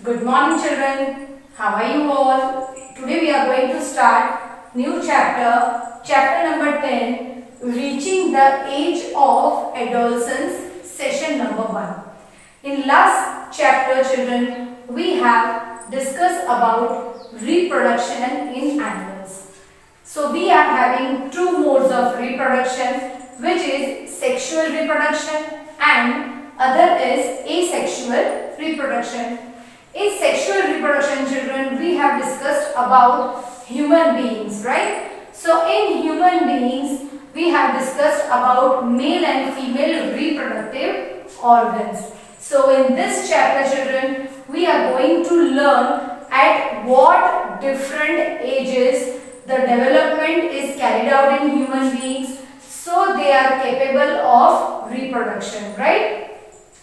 Good morning children. How are you all? Today we are going to start new chapter number 10, reaching the age of adolescence, session number 1. In last chapter children, we have discussed about reproduction in animals. So we are having two modes of reproduction, which is sexual reproduction and other is asexual reproduction. In sexual reproduction children, we have discussed about human beings, right? So in human beings, we have discussed about male and female reproductive organs. So in this chapter children, we are going to learn at what different ages the development is carried out in human beings, so they are capable of reproduction, right?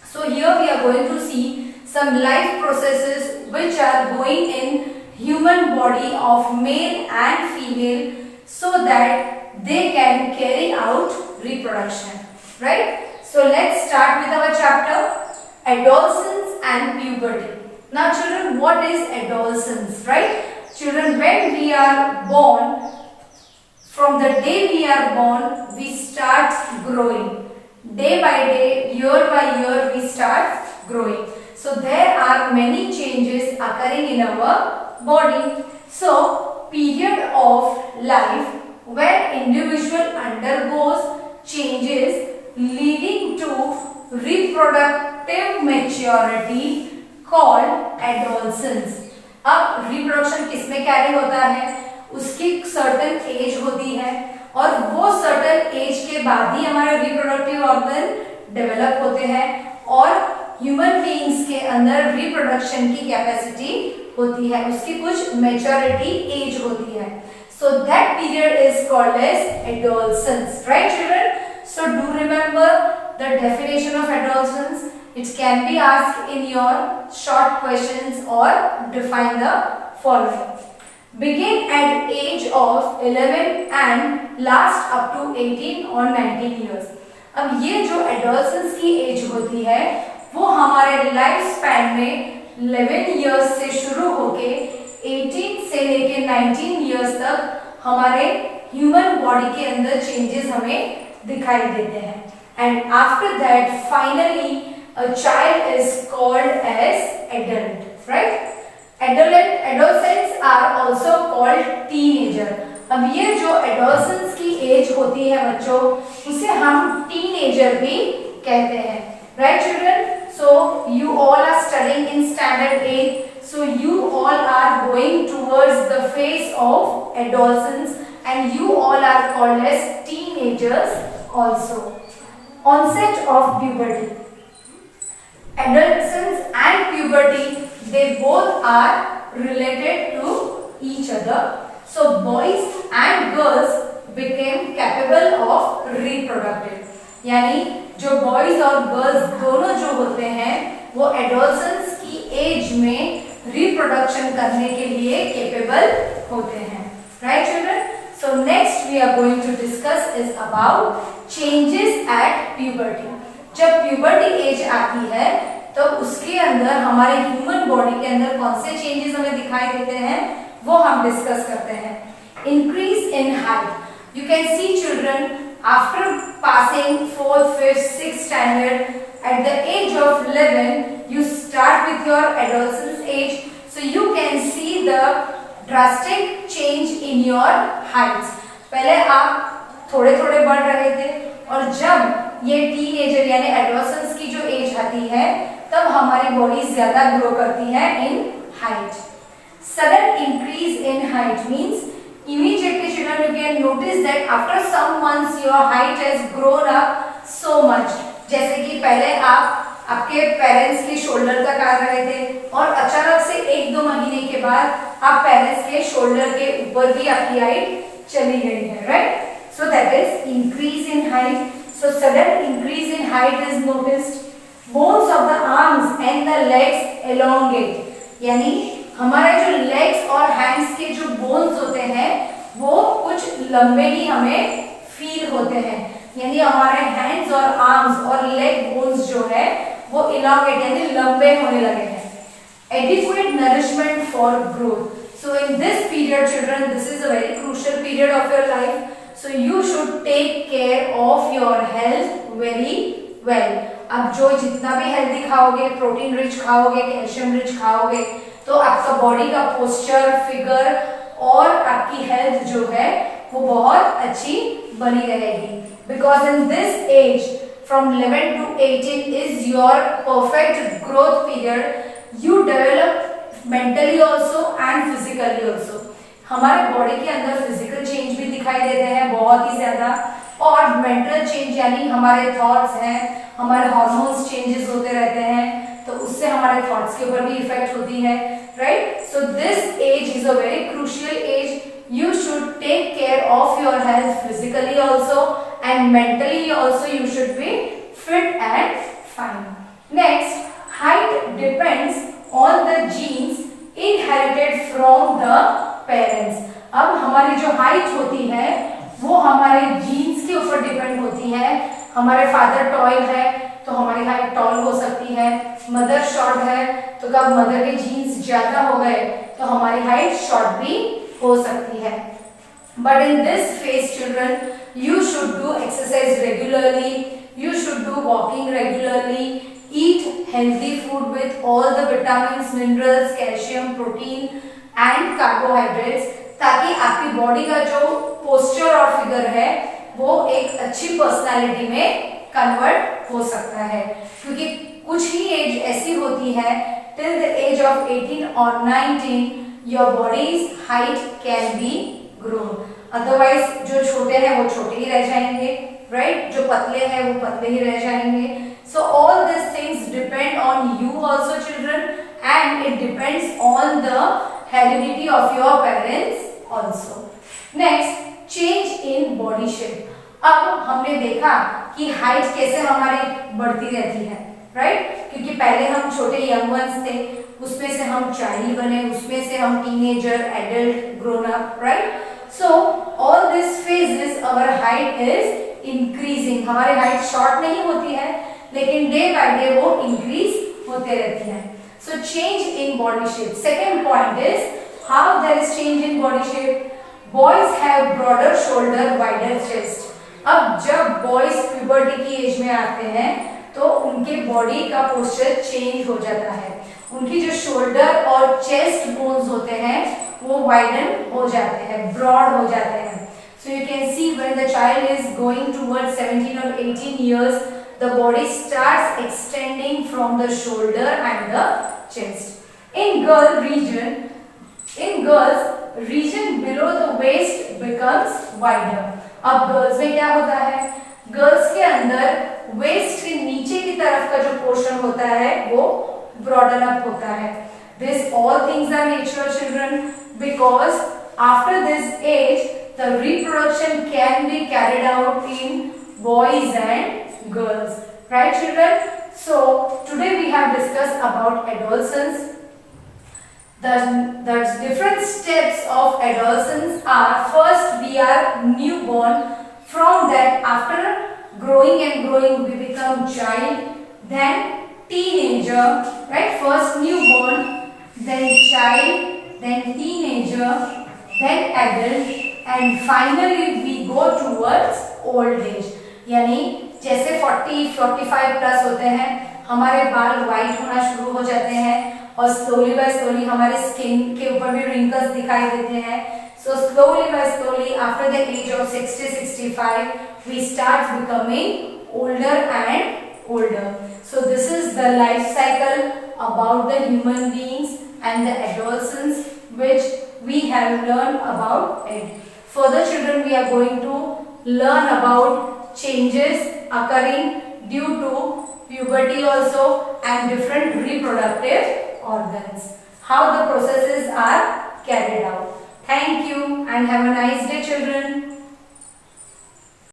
So here we are going to see some life processes which are going in human body of male and female so that they can carry out reproduction, right? So let's start with our chapter, adolescence and puberty. Now children, what is adolescence, right? Children, when we are born, from the day we are born, we start growing. Day by day, year by year, we start growing. So there are many changes occurring in our body. So period of life where individual undergoes changes leading to reproductive maturity called adolescence. अब reproduction किसमें carry होता है, उसकी certain age होती है और वो certain age के बाद ही हमारे रिप्रोडक्टिव ऑर्गन डेवलप होते हैं और ह्यूमन बीइंग्स के अंदर रिप्रोडक्शन की कैपेसिटी होती है, उसकी कुछ मैच्योरिटी एज होती है. So that period is called as adolescence, right children? So do remember the definition of adolescence. It can be asked in your short questions or define the following. Begin at age of 11 and last up to 18 or 19 years. अब ये जो adolescence की as होती है वो हमारे life span में 11 years से शुरू होके 18 से लेके 19 years तक हमारे ह्यूमन बॉडी के अंदर चेंजेस हमें दिखाई देते हैं. And after that finally a child is called as adult, right? Adolescents are also called teenager. अब ये जो adolescence की एज होती है बच्चों, उसे हम teenager भी कहते हैं, right children? So you all are studying in standard 8, so you all are going towards the phase of adolescence and you all are called as teenagers also. Onset of puberty. Adolescence and puberty, they both are related to each other. So boys and girls became capable of reproductive. यानी जो boys और girls दोनों जो होते हैं वो adolescence की as में reproduction करने के लिए capable होते हैं, right children? So next we are going to discuss is about changes at puberty. जब प्यूबर्टी एज आती है तो उसके अंदर हमारे ह्यूमन बॉडी के अंदर कौन से चेंजेस हमें दिखाई देते हैं वो हम डिस्कस करते हैं. Increase in height. You can see children after passing 4th, 5th, 6th standard at the age of 11 you start with your adolescence age, so you can see the drastic change in your heights. पहले आप थोड़े थोड़े बढ़ रहे थे और जब ये टीनेजर यानी एडोलसेंस की जो एज आती है तब हमारी बॉडी ज्यादा ग्रो करती है in height. Sudden increase in height means immediately children you can notice that after some months your height has grown up so much. जैसे कि पहले आप आपके पेरेंट्स के शोल्डर तक आ रहे थे और अचानक से 1-2 महीने के बाद आप पेरेंट्स के शोल्डर के ऊपर भी आपकी हाइट चली गई है, right? So that is increase in height. So sudden increase in height is noticed. Bones of the arms and the legs elongate. यानी हमारे जो legs और hands के जो bones होते हैं वो कुछ लंबे ही हमें फील होते हैं. यानी हमारे hands और arms और leg bones जो है वो elongate यानी लंबे होने लगे हैं. adequate nourishment for growth. So in this period children, this is a very crucial period of your life, so you should take care of your health very well. अब जो जितना भी हेल्दी खाओगे, प्रोटीन रिच खाओगे, calcium rich खाओगे, तो आपका body का पोस्चर, फिगर और आपकी हेल्थ जो है वो बहुत अच्छी बनी रहेगी. Because in this age from 11 to 18 is your perfect growth period. You develop mentally also and physically also. हमारे बॉडी के अंदर फिजिकल चेंज भी दिखाई देते हैं बहुत ही ज्यादा, और मेंटल चेंज यानी हमारे थॉट्स हैं, हमारे हार्मोन्स चेंजेस होते रहते हैं, तो उससे हमारे थॉट्स के ऊपर भी इफेक्ट होती है, right. So this age is a very crucial age. You should take care of your health physically also and mentally also. You should be fit and fine. Next, height depends on the genes inherited from the parents. अब हमारी जो height होती है वो हमारे jeans के ऊपर depend होती है. हमारे फादर टॉल है तो हमारी हाइट टॉल हो सकती है, मदर शॉर्ट है तो कब मदर के जीन्स ज्यादा हो गए तो हमारी हाइट शॉर्ट भी हो सकती है. But in this phase children, you should do exercise regularly, you should do walking regularly, eat healthy food with all the vitamins, minerals, calcium, protein and carbohydrates, ताकि आपकी बॉडी का जो पोस्चर और figure है वो एक अच्छी पर्सनालिटी में कन्वर्ट हो सकता है. क्योंकि कुछ ही एज ऐसी होती है till the age of 18 or 19 your body's height can be grown. Otherwise जो छोटे हैं वो छोटे ही रह जाएंगे, right? जो पतले हैं वो पतले ही रह जाएंगे. So all these things depend on you also children, and it depends on the heredity of your parents also. Next, change in body shape. अब हमने देखा कि हाइट कैसे हमारी बढ़ती रहती है, राइट? क्योंकि पहले हम छोटे यंग वंस थे, उसमें से हम चाइल्ड बने, उसमें से हम teenager, adult, grown up, right? So all this phases our height is increasing. हमारी हाइट शॉर्ट नहीं होती है लेकिन डे बाय डे वो इंक्रीज होते रहती है. So change in body shape. Second point is how there is change in body shape. Boys have broader shoulder, wider chest. अब जब बॉयज प्यूबर्टी की एज में आते हैं तो उनके बॉडी का पोस्चर चेंज हो जाता है. उनकी जो शोल्डर और चेस्ट बोन्स होते हैं वो वाइडन हो जाते हैं, ब्रॉड हो जाते हैं. So you can see when the child is going towards 17 or 18 years, the body starts extending from the shoulder and the chest. In girls, region below the waist becomes wider. अब girls में क्या होता है? Girls के अंदर waste के नीचे की तरफ का जो पोर्शन होता है वो ब्रॉडन अप होता है. This all things are natural children, because after this age the reproduction can be carried out in boys and girls, right children? So today we have discussed about adolescence. The different steps of adolescence are: first we are newborn, from that after growing and growing we become child, then teenager, right? First newborn, then child, then teenager, then adult, and finally we go towards old age. यानी जैसे 40-45 plus होते हैं हमारे बाल white होना शुरू हो जाते हैं और स्लोली बाय स्लोली हमारे स्किन के ऊपर भी रिंकल्स दिखाई देते हैं. So slowly by slowly after the age of 60-65 we start becoming older and older. So this is the life cycle about the human beings and the adolescence which we have learned about it. Further children, we are going to learn about changes occurring due to puberty also and different reproductive organs, how the processes are carried out. Thank you and have a nice day children.